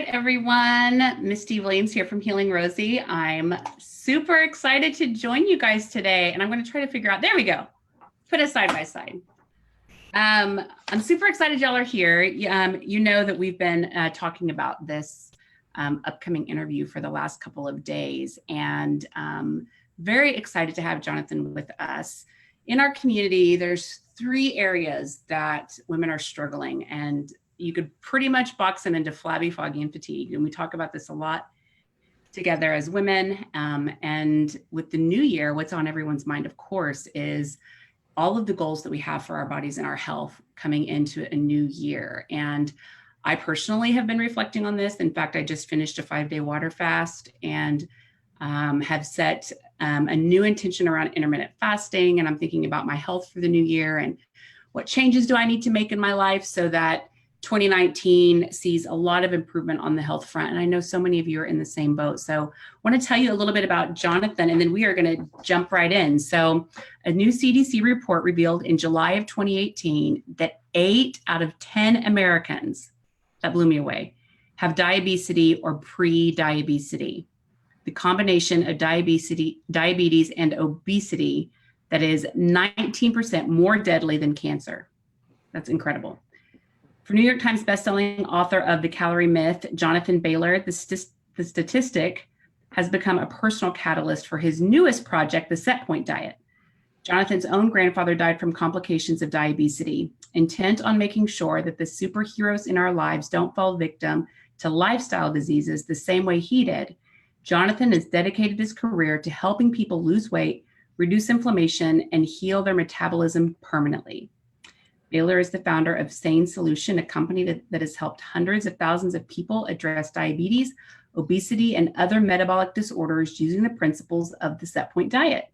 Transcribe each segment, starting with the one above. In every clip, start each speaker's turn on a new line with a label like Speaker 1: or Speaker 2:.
Speaker 1: right, everyone. Misty Williams here from Healing Rosie. I'm super excited to join you guys today, and I'm going to try to figure out. There we go. Put us side by side. I'm super excited y'all are here. You know that we've been talking about this upcoming interview for the last couple of days, and very excited to have Jonathan with us. In our community, there's 3 areas that women are struggling, and you could pretty much box them into flabby, foggy, and fatigue. And we talk about this a lot together as women. And with the new year, what's on everyone's mind, of course, is all of the goals that we have for our bodies and our health coming into a new year. And I personally have been reflecting on this. In fact, I just finished a 5-day water fast and have set a new intention around intermittent fasting. And I'm thinking about my health for the new year and what changes do I need to make in my life so that 2019 sees a lot of improvement on the health front. And I know so many of you are in the same boat. So I want to tell you a little bit about Jonathan, and then we are going to jump right in. So a new CDC report revealed in July of 2018 that 8 out of 10 Americans, that blew me away, have diabetes or pre-diabetes. The combination of diabetes and obesity that is 19% more deadly than cancer. That's incredible. For New York Times bestselling author of The Calorie Myth, Jonathan Bailor, the statistic has become a personal catalyst for his newest project, the Setpoint diet. Jonathan's own grandfather died from complications of diabetes. Intent on making sure that the superheroes in our lives don't fall victim to lifestyle diseases the same way he did, Jonathan has dedicated his career to helping people lose weight, reduce inflammation, and heal their metabolism permanently. Bailor is the founder of Sane Solution, a company that has helped hundreds of thousands of people address diabetes, obesity, and other metabolic disorders using the principles of the Setpoint diet.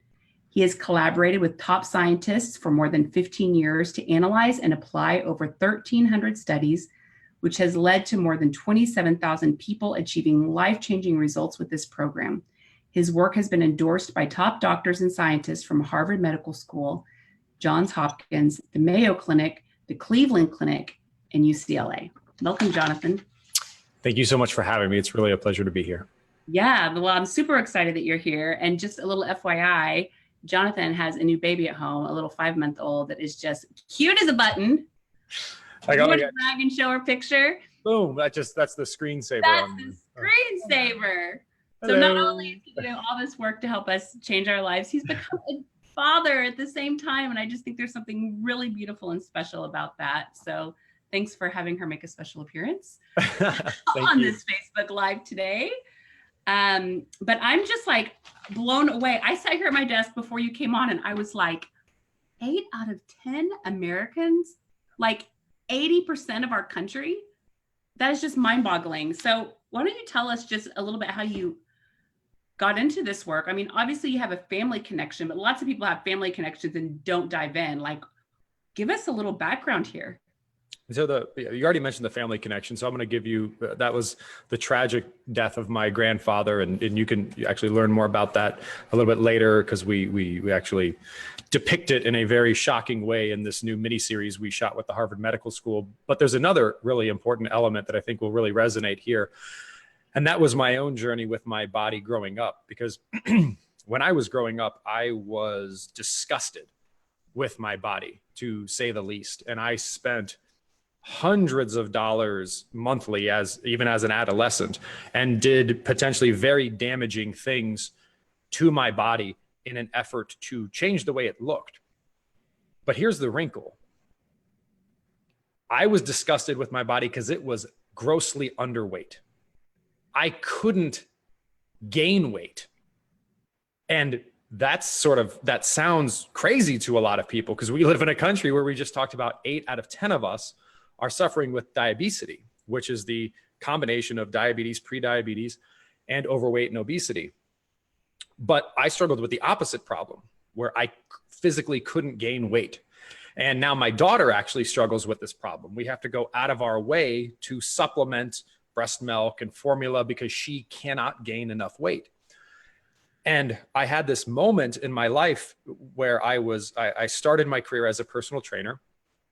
Speaker 1: He has collaborated with top scientists for more than 15 years to analyze and apply over 1,300 studies, which has led to more than 27,000 people achieving life-changing results with this program. His work has been endorsed by top doctors and scientists from Harvard Medical School, Johns Hopkins, the Mayo Clinic, the Cleveland Clinic, and UCLA. Welcome, Jonathan.
Speaker 2: Thank you so much for having me. It's really a pleasure to be here.
Speaker 1: Yeah, well, I'm super excited that you're here. And just a little FYI, Jonathan has a new baby at home, a little 5-month-old that is just cute as a button. You want to brag and show her picture?
Speaker 2: Boom, that's the screensaver.
Speaker 1: That's the screensaver.
Speaker 2: Hello.
Speaker 1: So not only is he doing all this work to help us change our lives, he's become a father at the same time. And I just think there's something really beautiful and special about that. So thanks for having her make a special appearance on this Facebook Live today. But I'm just like blown away. I sat here at my desk before you came on and I was like, 8 out of 10 Americans, like 80% of our country, that is just mind-boggling. So why don't you tell us just a little bit how you got into this work? I mean, obviously you have a family connection, but lots of people have family connections and don't dive in. Like, give us a little background here.
Speaker 2: So you already mentioned the family connection. So I'm going to give you, that was the tragic death of my grandfather. And you can actually learn more about that a little bit later because we actually depict it in a very shocking way in this new miniseries we shot with the Harvard Medical School. But there's another really important element that I think will really resonate here. And that was my own journey with my body growing up, because when I was growing up, I was disgusted with my body, to say the least. And I spent hundreds of dollars monthly even as an adolescent, and did potentially very damaging things to my body in an effort to change the way it looked. But here's the wrinkle. I was disgusted with my body because it was grossly underweight. I couldn't gain weight. And that sounds crazy to a lot of people because we live in a country where we just talked about 8 out of 10 of us are suffering with diabetes, which is the combination of diabetes, pre-diabetes, and overweight and obesity. But I struggled with the opposite problem where I physically couldn't gain weight. And now my daughter actually struggles with this problem. We have to go out of our way to supplement breast milk and formula because she cannot gain enough weight. And I had this moment in my life where I started my career as a personal trainer.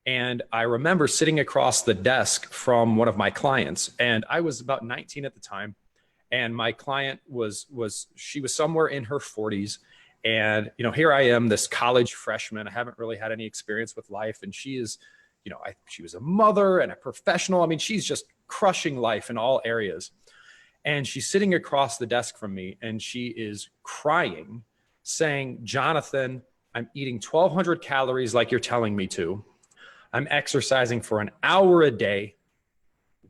Speaker 2: And I remember sitting across the desk from one of my clients, and I was about 19 at the time. And my client she was somewhere in her 40s. And, here I am, this college freshman. I haven't really had any experience with life. And she is, she was a mother and a professional. I mean, she's just crushing life in all areas. And she's sitting across the desk from me, and she is crying, saying, Jonathan, I'm eating 1,200 calories like you're telling me to. I'm exercising for an hour a day.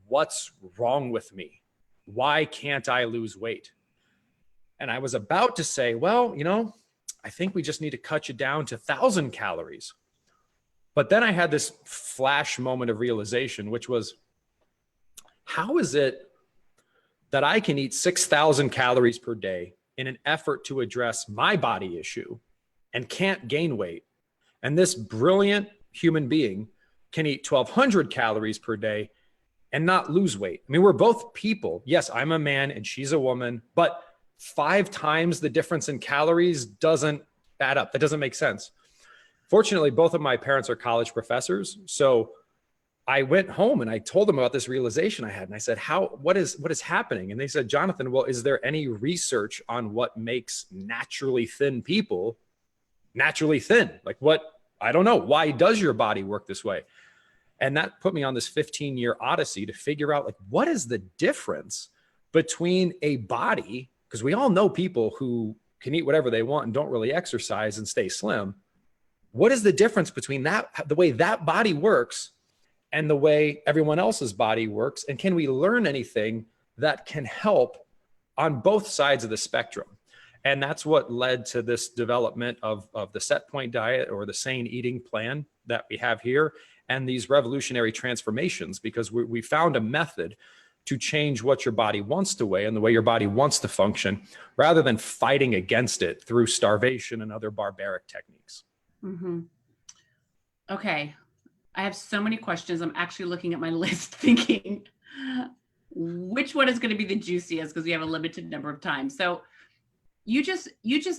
Speaker 2: What's wrong with me? Why can't I lose weight? And I was about to say, well, I think we just need to cut you down to 1,000 calories. But then I had this flash moment of realization, which was, how is it that I can eat 6,000 calories per day in an effort to address my body issue and can't gain weight? And this brilliant human being can eat 1,200 calories per day and not lose weight. I mean, we're both people. Yes, I'm a man and she's a woman, but 5 times the difference in calories doesn't add up. That doesn't make sense. Fortunately, both of my parents are college professors. So I went home and I told them about this realization I had. And I said, what is happening? And they said, Jonathan, well, is there any research on what makes naturally thin people naturally thin? Like what? I don't know. Why does your body work this way? And that put me on this 15-year odyssey to figure out, like, what is the difference between a body? Because we all know people who can eat whatever they want and don't really exercise and stay slim. What is the difference between the way that body works and the way everyone else's body works? And can we learn anything that can help on both sides of the spectrum? And that's what led to this development of the Setpoint diet, or the sane eating plan that we have here, and these revolutionary transformations, because we found a method to change what your body wants to weigh and the way your body wants to function, rather than fighting against it through starvation and other barbaric techniques.
Speaker 1: Mm-hmm. Okay. I have so many questions. I'm actually looking at my list thinking which one is going to be the juiciest, because we have a limited number of time. So you just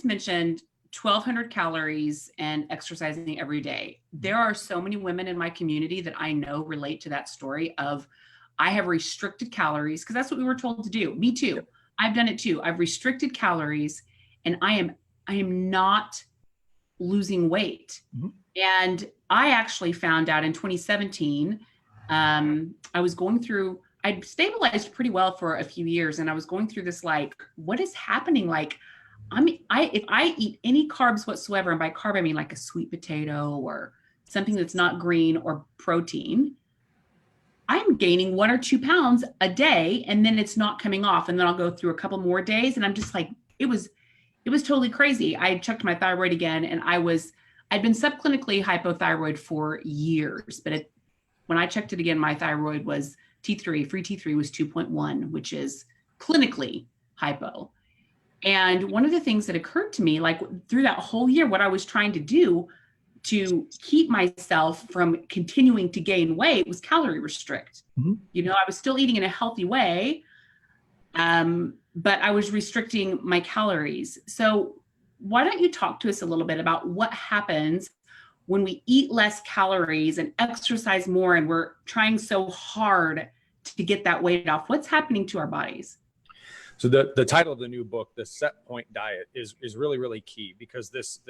Speaker 1: mentioned 1,200 calories and exercising every day. There are so many women in my community that I know relate to that story of, I have restricted calories, because that's what we were told to do. Me too. I've done it too. I've restricted calories and I am not losing weight. Mm-hmm. And I actually found out in 2017, I'd stabilized pretty well for a few years. And I was going through this, like, what is happening? Like, if I eat any carbs whatsoever, and by carb, I mean like a sweet potato or something that's not green or protein, I'm gaining 1 or 2 pounds a day, and then it's not coming off. And then I'll go through a couple more days, and I'm just like, it was totally crazy. I checked my thyroid again, and I'd been subclinically hypothyroid for years, but when I checked it again, my thyroid was T3, free T3 was 2.1, which is clinically hypo. And one of the things that occurred to me, like through that whole year, what I was trying to do to keep myself from continuing to gain weight was calorie restrict. Mm-hmm. I was still eating in a healthy way, but I was restricting my calories. So why don't you talk to us a little bit about what happens when we eat less calories and exercise more, and we're trying so hard to get that weight off? What's happening to our bodies?
Speaker 2: So the title of the new book, the Setpoint diet, is really, really key, because this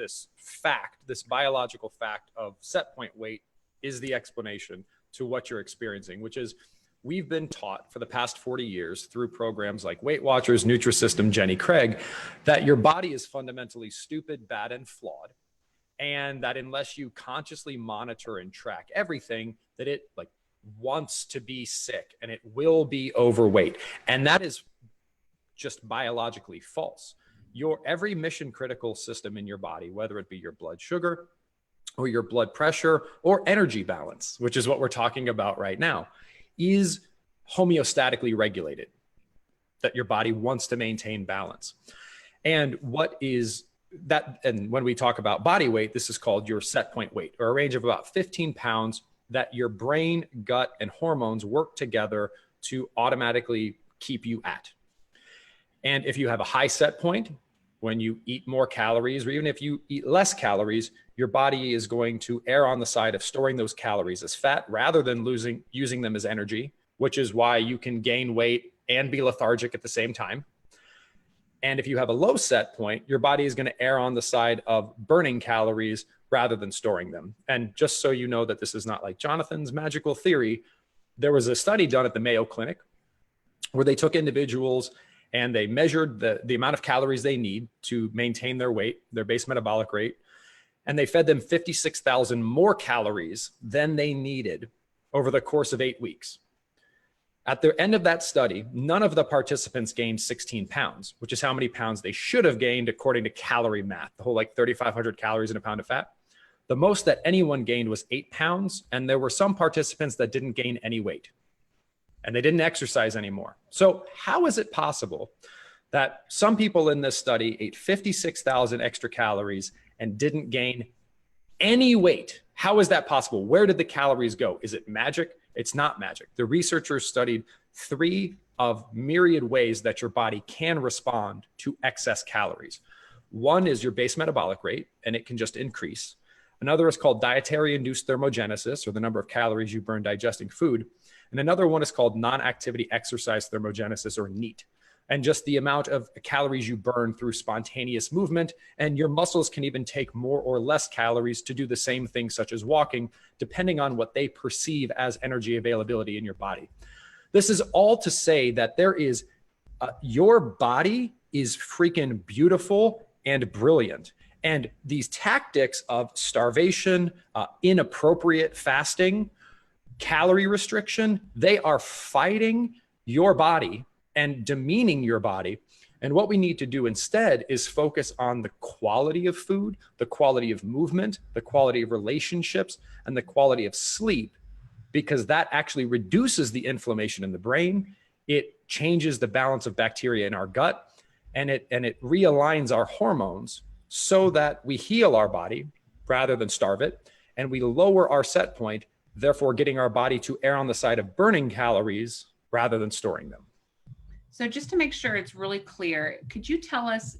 Speaker 2: biological fact of set point weight is the explanation to what you're experiencing, which is, we've been taught for the past 40 years through programs like Weight Watchers, Nutrisystem, Jenny Craig, that your body is fundamentally stupid, bad, and flawed. And that unless you consciously monitor and track everything, that it wants to be sick and it will be overweight. And that is just biologically false. Your every mission critical system in your body, whether it be your blood sugar or your blood pressure or energy balance, which is what we're talking about right now, is homeostatically regulated, that your body wants to maintain balance. And what is that? And when we talk about body weight, this is called your set point weight, or a range of about 15 pounds that your brain, gut, and hormones work together to automatically keep you at. And if you have a high set point, when you eat more calories, or even if you eat less calories, your body is going to err on the side of storing those calories as fat rather than using them as energy, which is why you can gain weight and be lethargic at the same time. And if you have a low set point, your body is going to err on the side of burning calories rather than storing them. And just so you know that this is not like Jonathan's magical theory, there was a study done at the Mayo Clinic where they took individuals and they measured the amount of calories they need to maintain their weight, their base metabolic rate, and they fed them 56,000 more calories than they needed over the course of 8 weeks. At the end of that study, none of the participants gained 16 pounds, which is how many pounds they should have gained according to calorie math, the whole like 3,500 calories in a pound of fat. The most that anyone gained was 8 pounds, and there were some participants that didn't gain any weight, and they didn't exercise anymore. So how is it possible that some people in this study ate 56,000 extra calories and didn't gain any weight? How is that possible? Where did the calories go? Is it magic? It's not magic. The researchers studied 3 of myriad ways that your body can respond to excess calories. One is your base metabolic rate, and it can just increase. Another is called dietary induced thermogenesis, or the number of calories you burn digesting food. And another one is called non-activity exercise thermogenesis, or NEAT. And just the amount of calories you burn through spontaneous movement. And your muscles can even take more or less calories to do the same thing, such as walking, depending on what they perceive as energy availability in your body. This is all to say that there is, your body is freaking beautiful and brilliant. And these tactics of starvation, inappropriate fasting, calorie restriction, they are fighting your body and demeaning your body. And what we need to do instead is focus on the quality of food, the quality of movement, the quality of relationships, and the quality of sleep, because that actually reduces the inflammation in the brain. It changes the balance of bacteria in our gut, and it realigns our hormones so that we heal our body rather than starve it, and we lower our set point, therefore getting our body to err on the side of burning calories rather than storing them.
Speaker 1: So just to make sure it's really clear, could you tell us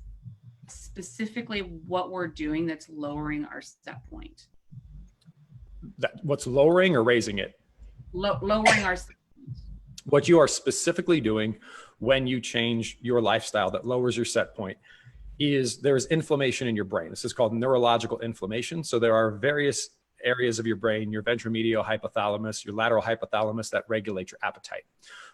Speaker 1: specifically what we're doing that's lowering our set point?
Speaker 2: What's lowering or raising it?
Speaker 1: Lowering our set point.
Speaker 2: What you are specifically doing when you change your lifestyle that lowers your set point is there's inflammation in your brain. This is called neurological inflammation. So there are various areas of your brain, your ventromedial hypothalamus, your lateral hypothalamus, that regulate your appetite.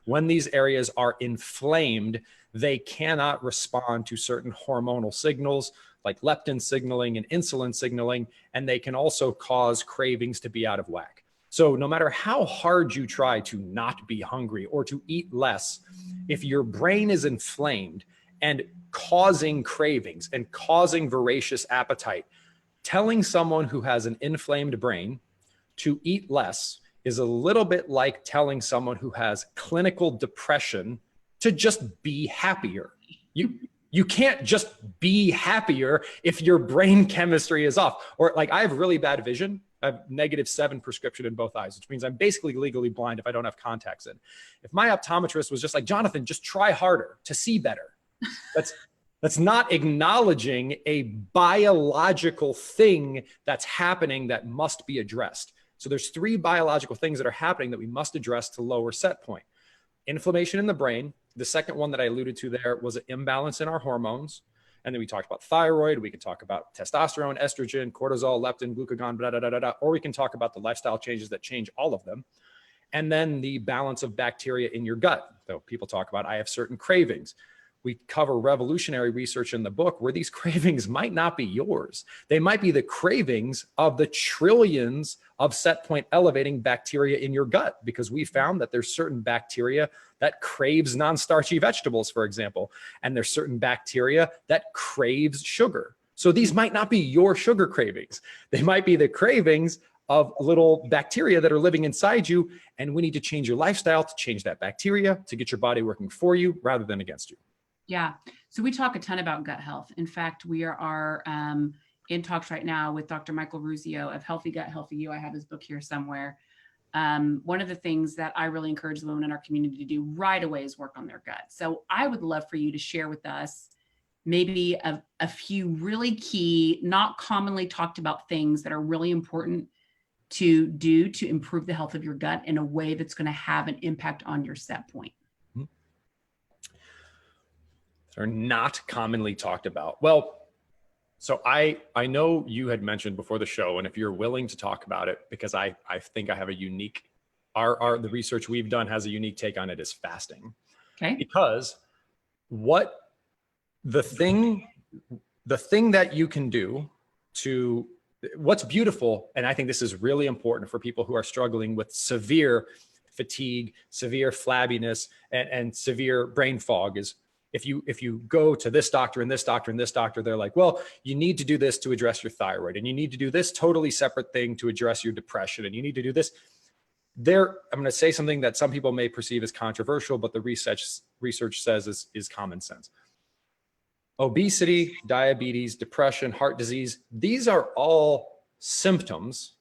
Speaker 2: When these areas are inflamed, they cannot respond to certain hormonal signals like leptin signaling and insulin signaling, and they can also cause cravings to be out of whack. So no matter how hard you try to not be hungry or to eat less, if your brain is inflamed and causing cravings and causing voracious appetite, telling someone who has an inflamed brain to eat less is a little bit like telling someone who has clinical depression to just be happier. You can't just be happier if your brain chemistry is off. Or like, I have really bad vision. I have -7 prescription in both eyes, which means I'm basically legally blind if I don't have contacts in. If my optometrist was just like, Jonathan, just try harder to see better. That's not acknowledging a biological thing that's happening that must be addressed. So there's 3 biological things that are happening that we must address to lower set point. Inflammation in the brain. The second one that I alluded to there was an imbalance in our hormones. And then we talked about thyroid. We can talk about testosterone, estrogen, cortisol, leptin, glucagon, blah, blah, blah, blah, blah. Or we can talk about the lifestyle changes that change all of them. And then the balance of bacteria in your gut. So people talk about, I have certain cravings. We cover revolutionary research in the book where these cravings might not be yours. They might be the cravings of the trillions of set point elevating bacteria in your gut, because we found that there's certain bacteria that craves non-starchy vegetables, for example, and there's certain bacteria that craves sugar. So these might not be your sugar cravings. They might be the cravings of little bacteria that are living inside you, and we need to change your lifestyle to change that bacteria, to get your body working for you rather than against you.
Speaker 1: Yeah. So we talk a ton about gut health. In fact, we are in talks right now with Dr. Michael Ruzio of Healthy Gut, Healthy You. I have his book here somewhere. One of the things that I really encourage the women in our community to do right away is work on their gut. So I would love for you to share with us maybe a few really key, not commonly talked about things that are really important to do to improve the health of your gut in a way that's going to have an impact on your set point?
Speaker 2: Are not commonly talked about. Well, so I know you had mentioned before the show, and if you're willing to talk about it, because I think I have a unique, the research we've done has a unique take on it, is fasting.
Speaker 1: Okay.
Speaker 2: Because what the thing that you can do to, what's beautiful, and I think this is really important for people who are struggling with severe fatigue, severe flabbiness, and severe brain fog, is if you go to this doctor and this doctor and this doctor, they're like, well, you need to do this to address your thyroid, and you need to do this totally separate thing to address your depression, and you need to do this. I'm going to say something that some people may perceive as controversial, but the research says is common sense. Obesity, diabetes, depression, heart disease, these are all symptoms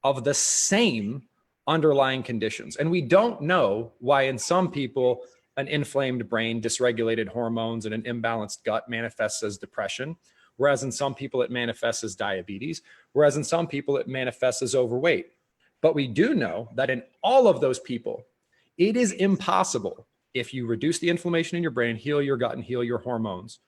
Speaker 2: of the same underlying conditions. And we don't know why in some people an inflamed brain, dysregulated hormones, and an imbalanced gut manifests as depression, whereas in some people it manifests as diabetes, whereas in some people it manifests as overweight. But we do know that in all of those people, it is impossible, if you reduce the inflammation in your brain, heal your gut, and heal your hormones,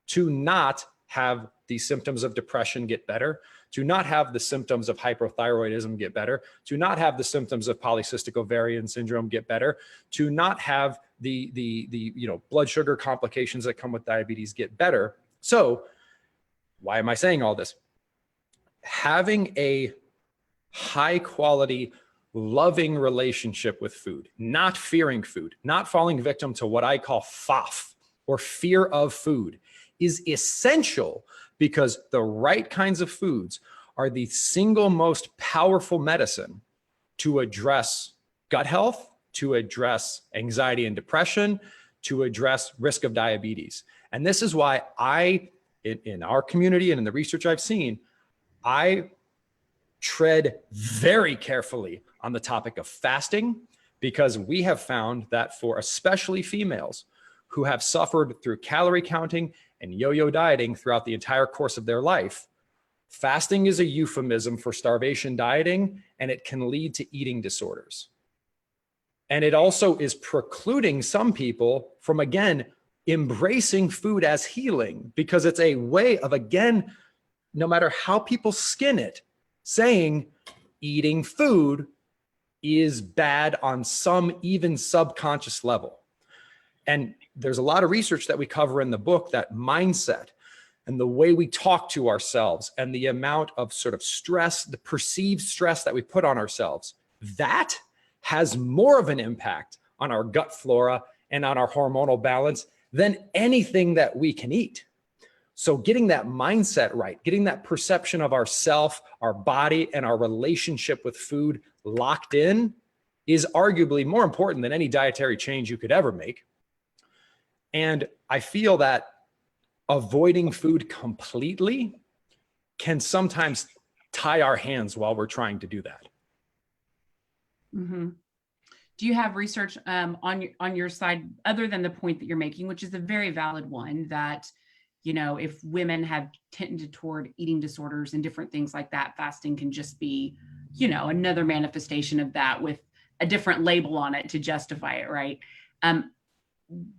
Speaker 2: to not have the symptoms of depression get better, to not have the symptoms of hypothyroidism get better, to not have the symptoms of polycystic ovarian syndrome get better, to not have the blood sugar complications that come with diabetes get better. So why am I saying all this? Having a high quality, loving relationship with food, not fearing food, not falling victim to what I call FOF, or fear of food, is essential, because the right kinds of foods are the single most powerful medicine to address gut health, to address anxiety and depression, to address risk of diabetes. And this is why in our community and in the research I've seen, I tread very carefully on the topic of fasting, because we have found that for especially females who have suffered through calorie counting and yo-yo dieting throughout the entire course of their life, fasting is a euphemism for starvation dieting, and it can lead to eating disorders. And it also is precluding some people from, again, embracing food as healing, because it's a way of, again, no matter how people skin it, saying eating food is bad on some even subconscious level. And there's a lot of research that we cover in the book that mindset and the way we talk to ourselves and the amount of sort of stress, the perceived stress that we put on ourselves, that has more of an impact on our gut flora and on our hormonal balance than anything that we can eat. So getting that mindset right, getting that perception of ourself, our body, and our relationship with food locked in is arguably more important than any dietary change you could ever make. And I feel that avoiding food completely can sometimes tie our hands while we're trying to do that.
Speaker 1: Mm-hmm. Do you have research on your side, other than the point that you're making, which is a very valid one, that, you know, if women have tended toward eating disorders and different things like that, fasting can just be, you know, another manifestation of that with a different label on it to justify it, right?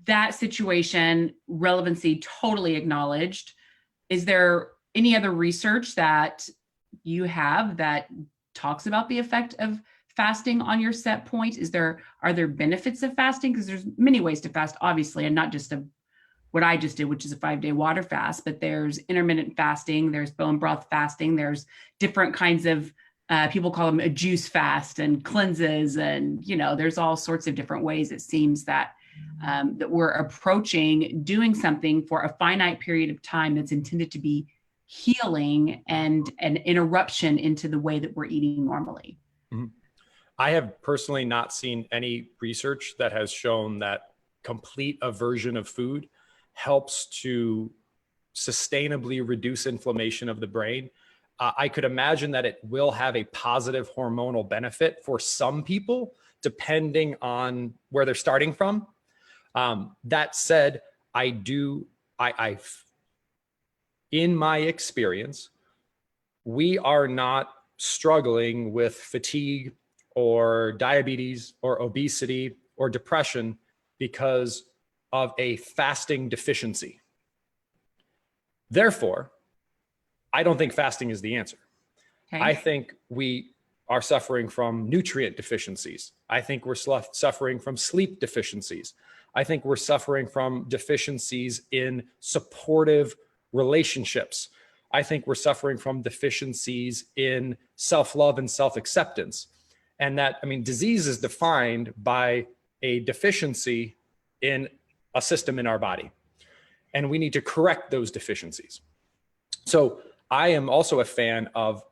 Speaker 1: That situation, relevancy totally acknowledged. Is there any other research that you have that talks about the effect of fasting on your set point? Are there benefits of fasting? Because there's many ways to fast, obviously, and not just what I just did, which is a 5-day water fast, but there's intermittent fasting, there's bone broth fasting, there's different kinds of, people call them a juice fast and cleanses. And, you know, there's all sorts of different ways it seems that that we're approaching doing something for a finite period of time that's intended to be healing and an interruption into the way that we're eating normally.
Speaker 2: Mm-hmm. I have personally not seen any research that has shown that complete aversion of food helps to sustainably reduce inflammation of the brain. I could imagine that it will have a positive hormonal benefit for some people, depending on where they're starting from. That said, I in my experience, we are not struggling with fatigue or diabetes or obesity or depression because of a fasting deficiency. Therefore, I don't think fasting is the answer.
Speaker 1: Okay.
Speaker 2: I think we are suffering from nutrient deficiencies. I think we're suffering from sleep deficiencies. I think we're suffering from deficiencies in supportive relationships. I think we're suffering from deficiencies in self-love and self-acceptance. And that, I mean, disease is defined by a deficiency in a system in our body. And we need to correct those deficiencies. So I am also a fan of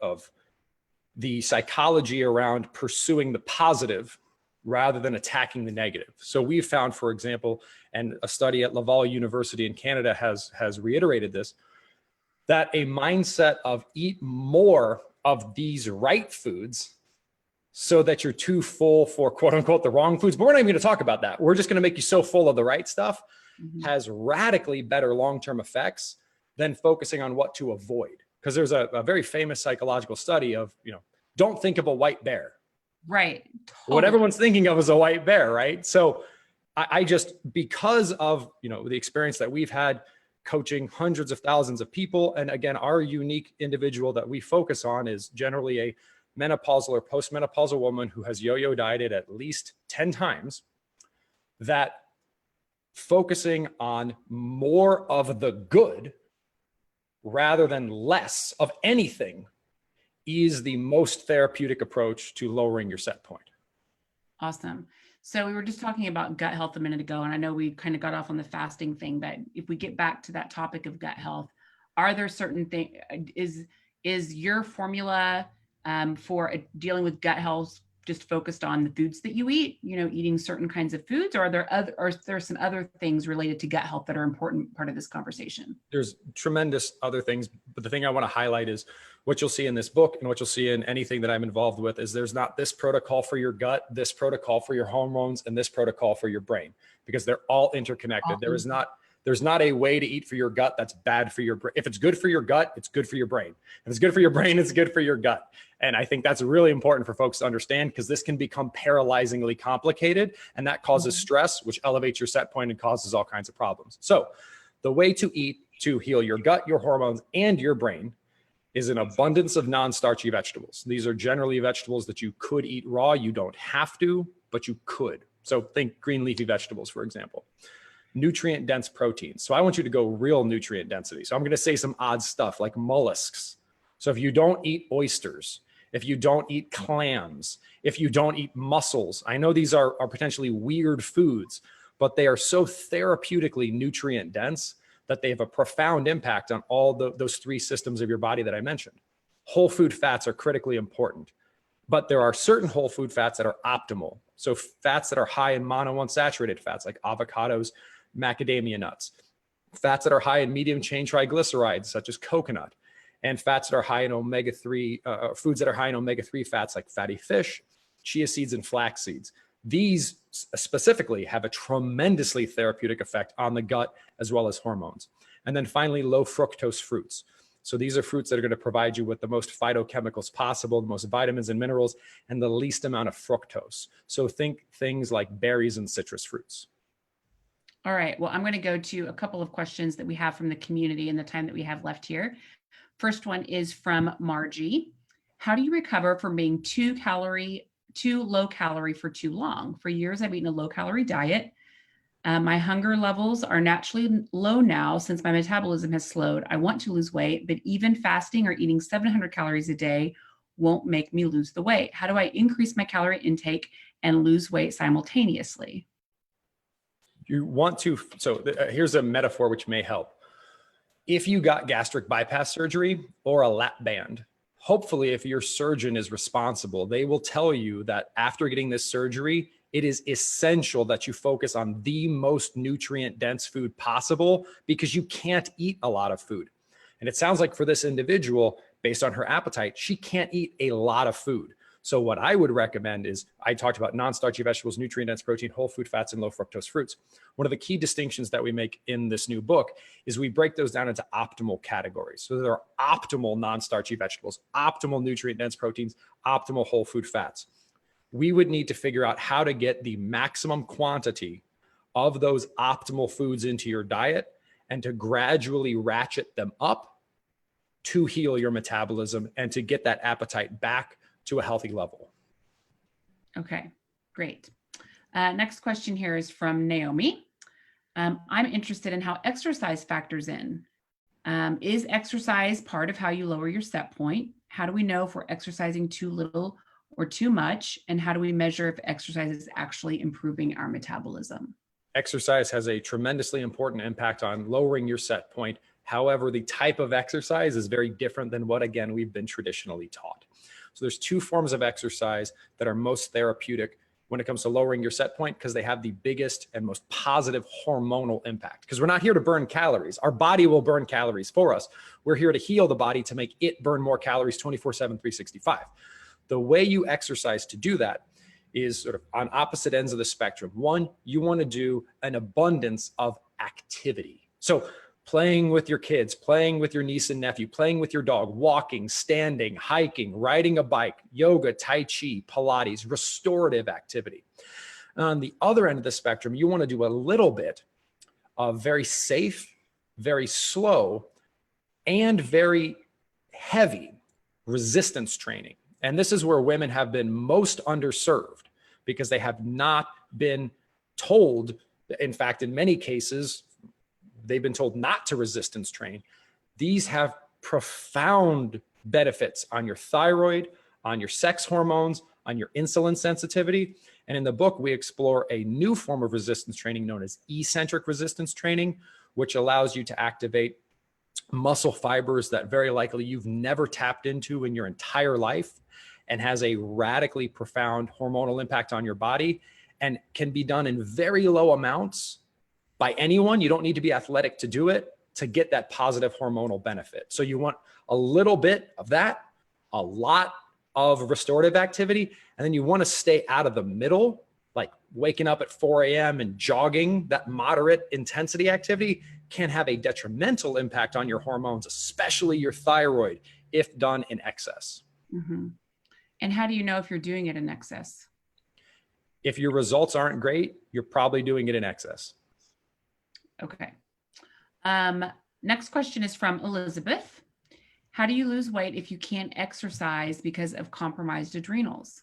Speaker 2: the psychology around pursuing the positive rather than attacking the negative. So we've found, for example, and a study at Laval University in Canada has reiterated this, that a mindset of eat more of these right foods so that you're too full for quote unquote the wrong foods, but we're not even going to talk about that. We're just going to make you so full of the right stuff, has radically better long-term effects than focusing on what to avoid. Because there's a very famous psychological study of, don't think of a white bear.
Speaker 1: Right. Totally.
Speaker 2: What everyone's thinking of is a white bear, right? So I just, because of, the experience that we've had coaching hundreds of thousands of people, and again, our unique individual that we focus on is generally a menopausal or postmenopausal woman who has yo-yo dieted at least 10 times, that focusing on more of the good rather than less of anything is the most therapeutic approach to lowering your set point.
Speaker 1: Awesome. So we were just talking about gut health a minute ago, and I know we kind of got off on the fasting thing, but if we get back to that topic of gut health, are there certain things, is your formula for dealing with gut health just focused on the foods that you eat, eating certain kinds of foods, or are there some other things related to gut health that are important part of this conversation?
Speaker 2: There's tremendous other things, but the thing I want to highlight is what you'll see in this book and what you'll see in anything that I'm involved with is there's not this protocol for your gut, this protocol for your hormones, and this protocol for your brain, because they're all interconnected.
Speaker 1: Awesome.
Speaker 2: There's not a way to eat for your gut that's bad for your brain. If it's good for your gut, it's good for your brain. If it's good for your brain, it's good for your gut. And I think that's really important for folks to understand, because this can become paralyzingly complicated, and that causes stress, which elevates your set point and causes all kinds of problems. So the way to eat to heal your gut, your hormones, and your brain is an abundance of non-starchy vegetables. These are generally vegetables that you could eat raw. You don't have to, but you could. So think green leafy vegetables, for example. Nutrient dense proteins. So I want you to go real nutrient density. So I'm going to say some odd stuff like mollusks. So if you don't eat oysters, if you don't eat clams, if you don't eat mussels, I know these are potentially weird foods, but they are so therapeutically nutrient dense that they have a profound impact on all those three systems of your body that I mentioned. Whole food fats are critically important, but there are certain whole food fats that are optimal. So fats that are high in monounsaturated fats like avocados, macadamia nuts, fats that are high in medium chain triglycerides such as coconut, and fats that are high in omega-3, foods that are high in omega-3 fats like fatty fish, chia seeds, and flax seeds. These specifically have a tremendously therapeutic effect on the gut as well as hormones. And then finally, low fructose fruits. So these are fruits that are going to provide you with the most phytochemicals possible, the most vitamins and minerals, and the least amount of fructose. So think things like berries and citrus fruits.
Speaker 1: All right. Well, I'm going to go to a couple of questions that we have from the community in the time that we have left here. First one is from Margie. How do you recover from being too low calorie for too long? For years, I've eaten a low calorie diet. My hunger levels are naturally low now since my metabolism has slowed. I want to lose weight, but even fasting or eating 700 calories a day won't make me lose the weight. How do I increase my calorie intake and lose weight simultaneously?
Speaker 2: You want to, so here's a metaphor which may help. If you got gastric bypass surgery or a lap band, hopefully if your surgeon is responsible, they will tell you that after getting this surgery, it is essential that you focus on the most nutrient dense food possible, because you can't eat a lot of food. And it sounds like for this individual, based on her appetite, she can't eat a lot of food. So what I would recommend is, I talked about non-starchy vegetables, nutrient-dense protein, whole food fats, and low fructose fruits. One of the key distinctions that we make in this new book is we break those down into optimal categories. So there are optimal non-starchy vegetables, optimal nutrient-dense proteins, optimal whole food fats. We would need to figure out how to get the maximum quantity of those optimal foods into your diet and to gradually ratchet them up to heal your metabolism and to get that appetite back to a healthy level.
Speaker 1: Okay, great. Next question here is from Naomi. I'm interested in how exercise factors in. Is exercise part of how you lower your set point? How do we know if we're exercising too little or too much? And how do we measure if exercise is actually improving our metabolism?
Speaker 2: Exercise has a tremendously important impact on lowering your set point. However, the type of exercise is very different than what, again, we've been traditionally taught. So there's two forms of exercise that are most therapeutic when it comes to lowering your set point, because they have the biggest and most positive hormonal impact. Because we're not here to burn calories. Our body will burn calories for us. We're here to heal the body to make it burn more calories 24/7, 365. The way you exercise to do that is sort of on opposite ends of the spectrum. One, you want to do an abundance of activity. So playing with your kids, playing with your niece and nephew, playing with your dog, walking, standing, hiking, riding a bike, yoga, Tai Chi, Pilates, restorative activity. On the other end of the spectrum, you want to do a little bit of very safe, very slow, and very heavy resistance training. And this is where women have been most underserved because they have not been told, in fact, in many cases, they've been told not to resistance train. These have profound benefits on your thyroid, on your sex hormones, on your insulin sensitivity. And in the book, we explore a new form of resistance training known as eccentric resistance training, which allows you to activate muscle fibers that very likely you've never tapped into in your entire life, and has a radically profound hormonal impact on your body, and can be done in very low amounts by anyone. You don't need to be athletic to do it to get that positive hormonal benefit. So you want a little bit of that, a lot of restorative activity, and then you want to stay out of the middle, like waking up at 4 a.m. and jogging. That moderate intensity activity can have a detrimental impact on your hormones, especially your thyroid, if done in excess.
Speaker 1: Mm-hmm. And how do you know if you're doing it in excess?
Speaker 2: If your results aren't great, you're probably doing it in excess.
Speaker 1: Okay. Next question is from Elizabeth. How do you lose weight if you can't exercise because of compromised adrenals?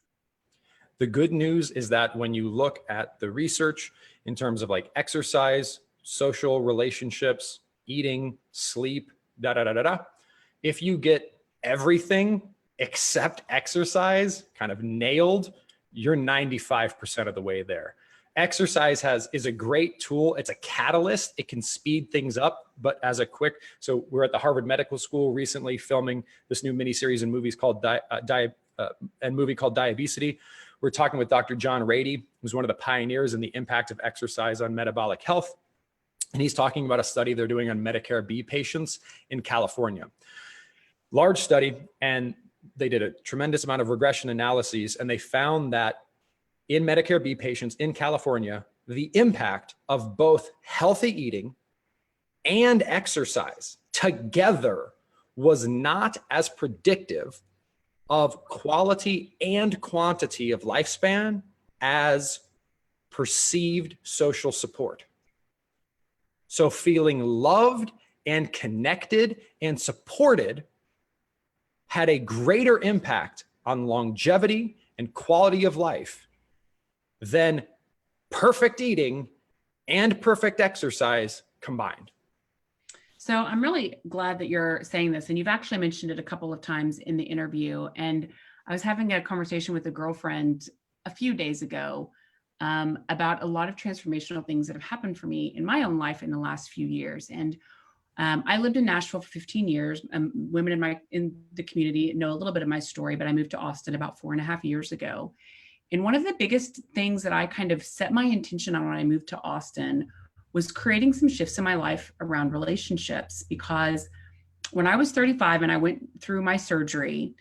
Speaker 2: The good news is that when you look at the research in terms of like exercise, social relationships, eating, sleep, if you get everything except exercise kind of nailed, you're 95% of the way there. Exercise is a great tool. It's a catalyst. It can speed things up. But as a quick, so we're at the Harvard Medical School recently filming this new miniseries and movies called Diabesity. We're talking with Dr. John Rady, who's one of the pioneers in the impact of exercise on metabolic health. And he's talking about a study they're doing on Medicare B patients in California. Large study, and they did a tremendous amount of regression analyses, and they found that in Medicare B patients in California, the impact of both healthy eating and exercise together was not as predictive of quality and quantity of lifespan as perceived social support. So feeling loved and connected and supported had a greater impact on longevity and quality of life than perfect eating and perfect exercise combined.
Speaker 1: So I'm really glad that you're saying this, and you've actually mentioned it a couple of times in the interview. And I was having a conversation with a girlfriend a few days ago about a lot of transformational things that have happened for me in my own life in the last few years. And I lived in Nashville for 15 years. Women in the community know a little bit of my story, but I moved to Austin about 4.5 years ago. And one of the biggest things that I kind of set my intention on when I moved to Austin was creating some shifts in my life around relationships. Because when I was 35 and I went through my surgery,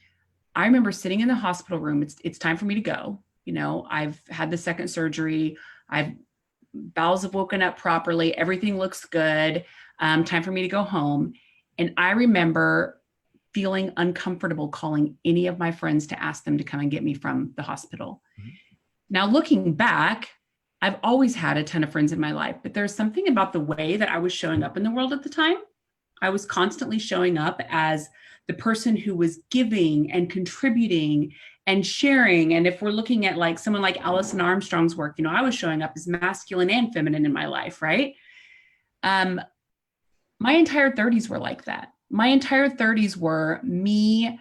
Speaker 1: I remember sitting in the hospital room. It's time for me to go. I've had the second surgery. Bowels have woken up properly. Everything looks good. Time for me to go home. And I remember feeling uncomfortable calling any of my friends to ask them to come and get me from the hospital. Mm-hmm. Now, looking back, I've always had a ton of friends in my life, but there's something about the way that I was showing up in the world at the time. I was constantly showing up as the person who was giving and contributing and sharing. And if we're looking at like someone like Alison Armstrong's work, I was showing up as masculine and feminine in my life, right? My entire 30s were like that. My entire 30s were me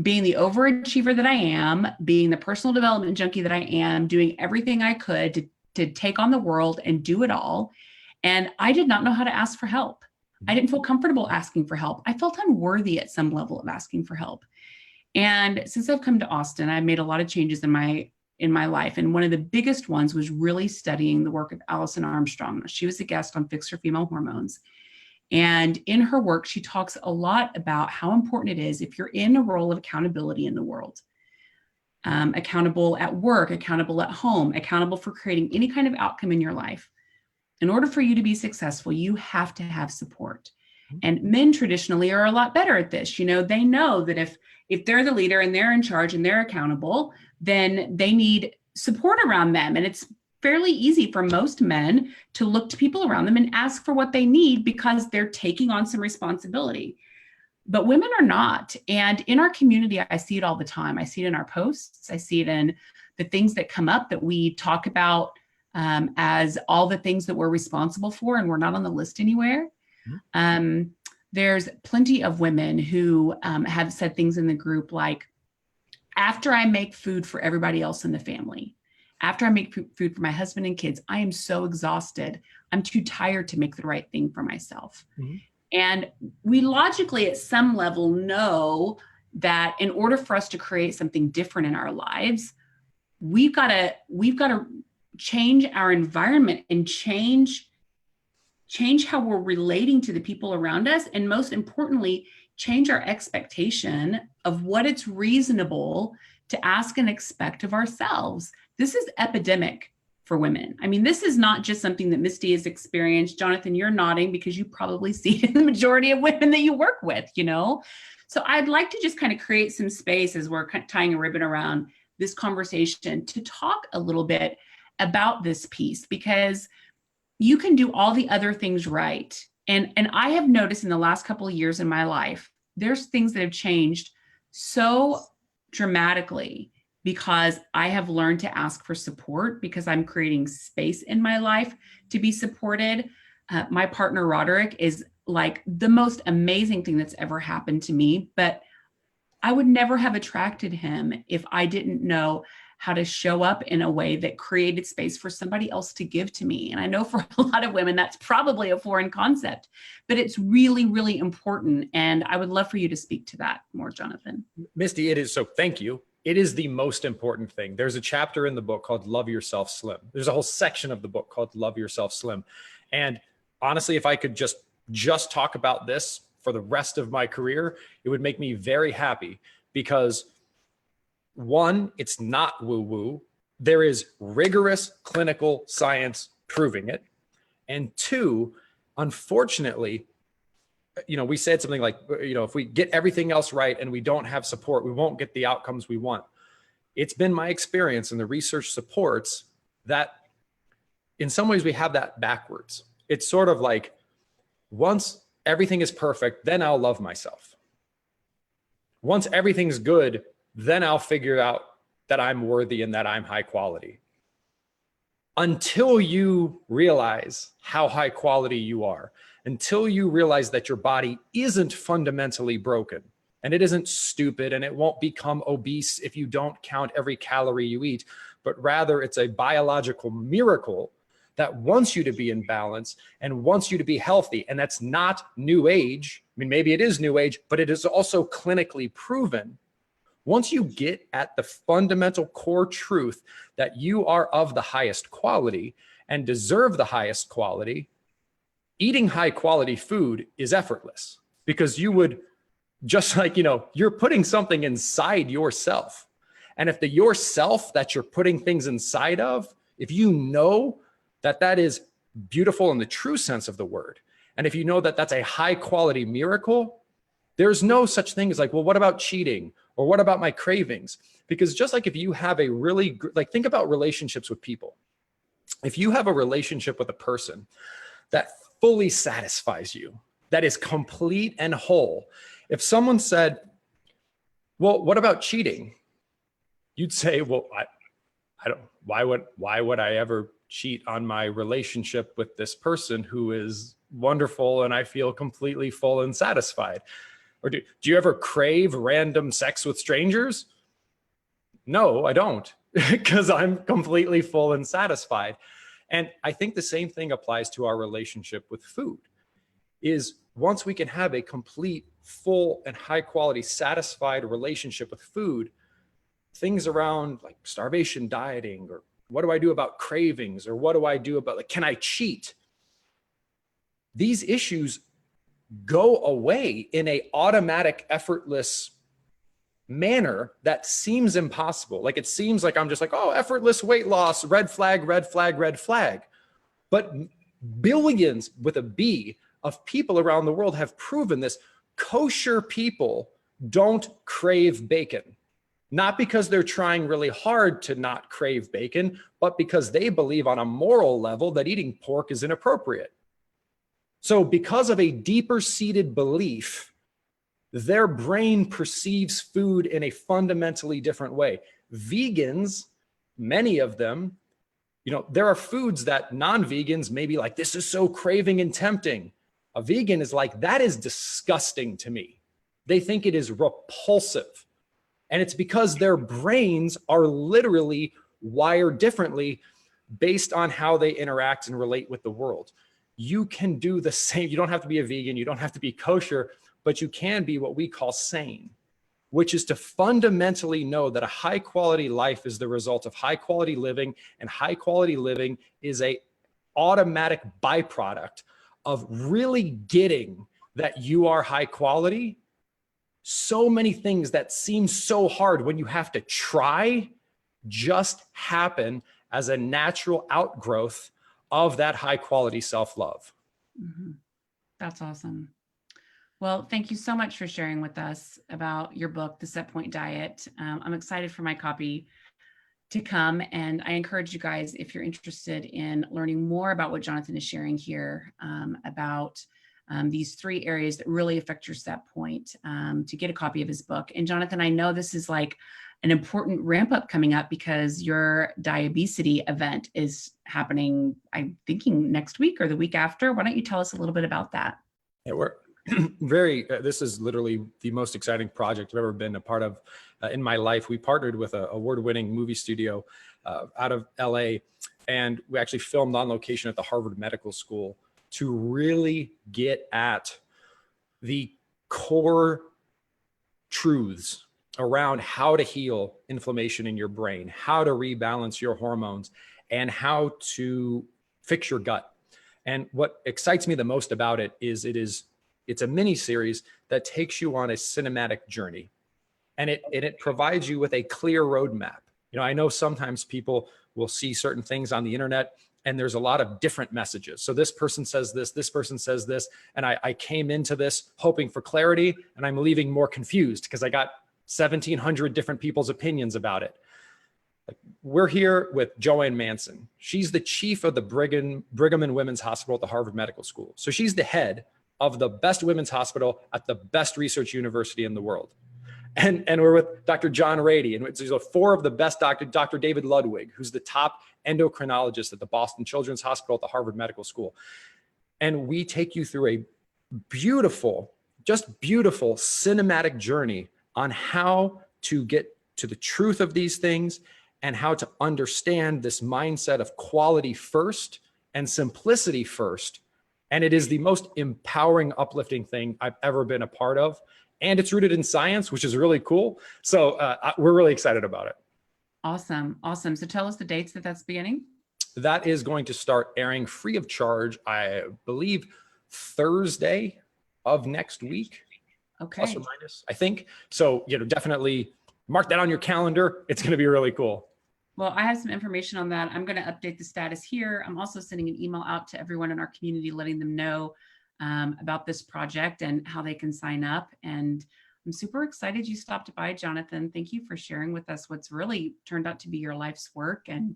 Speaker 1: being the overachiever that I am, being the personal development junkie that I am, doing everything I could to take on the world and do it all. And I did not know how to ask for help. I didn't feel comfortable asking for help. I felt unworthy at some level of asking for help. And since I've come to Austin, I've made a lot of changes in my life. And one of the biggest ones was really studying the work of Alison Armstrong. She was a guest on Fix Your Female Hormones. And in her work, she talks a lot about how important it is if you're in a role of accountability in the world, accountable at work, accountable at home, accountable for creating any kind of outcome in your life. In order for you to be successful, you have to have support. And men traditionally are a lot better at this. They know that if they're the leader and they're in charge and they're accountable, then they need support around them. And it's fairly easy for most men to look to people around them and ask for what they need because they're taking on some responsibility. But women are not. And in our community, I see it all the time. I see it in our posts. I see it in the things that come up that we talk about as all the things that we're responsible for, and we're not on the list anywhere. There's plenty of women who have said things in the group like, after I make food for everybody else in the family, after I make food for my husband and kids, I am so exhausted. I'm too tired to make the right thing for myself. Mm-hmm. And we logically at some level know that in order for us to create something different in our lives, we've got to change our environment and change how we're relating to the people around us. And most importantly, change our expectation of what it's reasonable to ask and expect of ourselves. This is epidemic for women. I mean, this is not just something that Misty has experienced. Jonathan, you're nodding because you probably see it in the majority of women that you work with, So I'd like to just kind of create some space as we're tying a ribbon around this conversation to talk a little bit about this piece, because you can do all the other things right. And I have noticed in the last couple of years in my life, there's things that have changed so dramatically because I have learned to ask for support, because I'm creating space in my life to be supported. My partner, Roderick, is like the most amazing thing that's ever happened to me, but I would never have attracted him if I didn't know how to show up in a way that created space for somebody else to give to me. And I know for a lot of women, that's probably a foreign concept, but it's really, really important. And I would love for you to speak to that more, Jonathan.
Speaker 2: Misty, it is. So thank you. It is the most important thing. There's a chapter in the book called Love Yourself Slim. There's a whole section of the book called Love Yourself Slim. And honestly, if I could just talk about this for the rest of my career, it would make me very happy, because one, it's not woo-woo. There is rigorous clinical science proving it. And two, unfortunately, we said something like, if we get everything else right and we don't have support, we won't get the outcomes we want. It's been my experience, and the research supports that in some ways we have that backwards. It's sort of like, once everything is perfect, then I'll love myself. Once everything's good, then I'll figure out that I'm worthy and that I'm high quality. Until you realize how high quality you are, until you realize that your body isn't fundamentally broken, and it isn't stupid, and it won't become obese if you don't count every calorie you eat, but rather it's a biological miracle that wants you to be in balance and wants you to be healthy. And that's not new age. I mean, maybe it is new age, but it is also clinically proven. Once you get at the fundamental core truth that you are of the highest quality and deserve the highest quality, eating high quality food is effortless, because you would just like, you're putting something inside yourself. And if the yourself that you're putting things inside of, if you know that that is beautiful in the true sense of the word, and if you know that that's a high quality miracle, there's no such thing as like, well, what about cheating? Or what about my cravings? Because just like if you have a really, like, think about relationships with people. If you have a relationship with a person that fully satisfies you, that is complete and whole, if someone said, well, what about cheating? You'd say, well, I don't, why would I ever cheat on my relationship with this person who is wonderful and I feel completely full and satisfied? Or do you ever crave random sex with strangers? No, I don't, because I'm completely full and satisfied. And I think the same thing applies to our relationship with food. Is once we can have a complete, full, and high quality satisfied relationship with food, things around like starvation dieting, or what do I do about cravings, or what do I do about, like, can I cheat? These issues go away in a automatic, effortless manner that seems impossible. Like, it seems like I'm just like, oh, effortless weight loss, red flag, red flag, red flag. But billions with a B of people around the world have proven this. Kosher people don't crave bacon, not because they're trying really hard to not crave bacon, but because they believe on a moral level that eating pork is inappropriate. So because of a deeper seated belief, their brain perceives food in a fundamentally different way. Vegans, many of them, there are foods that non-vegans may be like, this is so craving and tempting. A vegan is like, that is disgusting to me. They think it is repulsive. And it's because their brains are literally wired differently based on how they interact and relate with the world. You can do the same. You don't have to be a vegan. You don't have to be kosher, but you can be what we call sane, which is to fundamentally know that a high quality life is the result of high quality living, and high quality living is a automatic byproduct of really getting that you are high quality. So many things that seem so hard when you have to try just happen as a natural outgrowth of that high quality self-love.
Speaker 1: Mm-hmm. That's awesome. Well, thank you so much for sharing with us about your book, The Setpoint Diet. I'm excited for my copy to come. And I encourage you guys, if you're interested in learning more about what Jonathan is sharing here, about these 3 areas that really affect your set point, to get a copy of his book. And Jonathan, I know this is like an important ramp up coming up because your diabesity event is happening, I'm thinking next week or the week after. Why don't you tell us a little bit about that?
Speaker 2: Yeah, we're this is literally the most exciting project I've ever been a part of in my life. We partnered with an award-winning movie studio out of LA, and we actually filmed on location at the Harvard Medical School to really get at the core truths around how to heal inflammation in your brain, how to rebalance your hormones, and how to fix your gut. And what excites me the most about it is it's a mini series that takes you on a cinematic journey, and it provides you with a clear roadmap. I know sometimes people will see certain things on the internet and there's a lot of different messages. So this person says this person says this, and I came into this hoping for clarity, and I'm leaving more confused because I got 1,700 different people's opinions about it. We're here with Joanne Manson. She's the chief of the Brigham and Women's Hospital at the Harvard Medical School. So she's the head of the best women's hospital at the best research university in the world. And we're with Dr. John Rady, and there's 4 of the best doctors, Dr. David Ludwig, who's the top endocrinologist at the Boston Children's Hospital at the Harvard Medical School. And we take you through a beautiful, just beautiful cinematic journey on how to get to the truth of these things and how to understand this mindset of quality first and simplicity first. And it is the most empowering, uplifting thing I've ever been a part of. And it's rooted in science, which is really cool. So we're really excited about it.
Speaker 1: Awesome. Awesome. So tell us the dates that's beginning.
Speaker 2: That is going to start airing free of charge, I believe, Thursday of next week.
Speaker 1: Okay.
Speaker 2: plus or minus, I think. So, definitely mark that on your calendar. It's going to be really cool.
Speaker 1: Well, I have some information on that. I'm going to update the status here. I'm also sending an email out to everyone in our community, letting them know about this project and how they can sign up. And I'm super excited you stopped by, Jonathan. Thank you for sharing with us what's really turned out to be your life's work and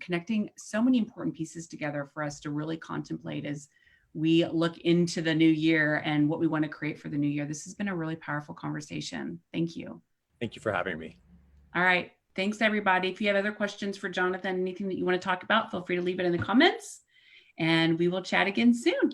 Speaker 1: connecting so many important pieces together for us to really contemplate as we look into the new year and what we want to create for the new year. This has been a really powerful conversation. Thank you.
Speaker 2: Thank you for having me.
Speaker 1: All right. Thanks, everybody. If you have other questions for Jonathan, anything that you want to talk about, feel free to leave it in the comments, and we will chat again soon.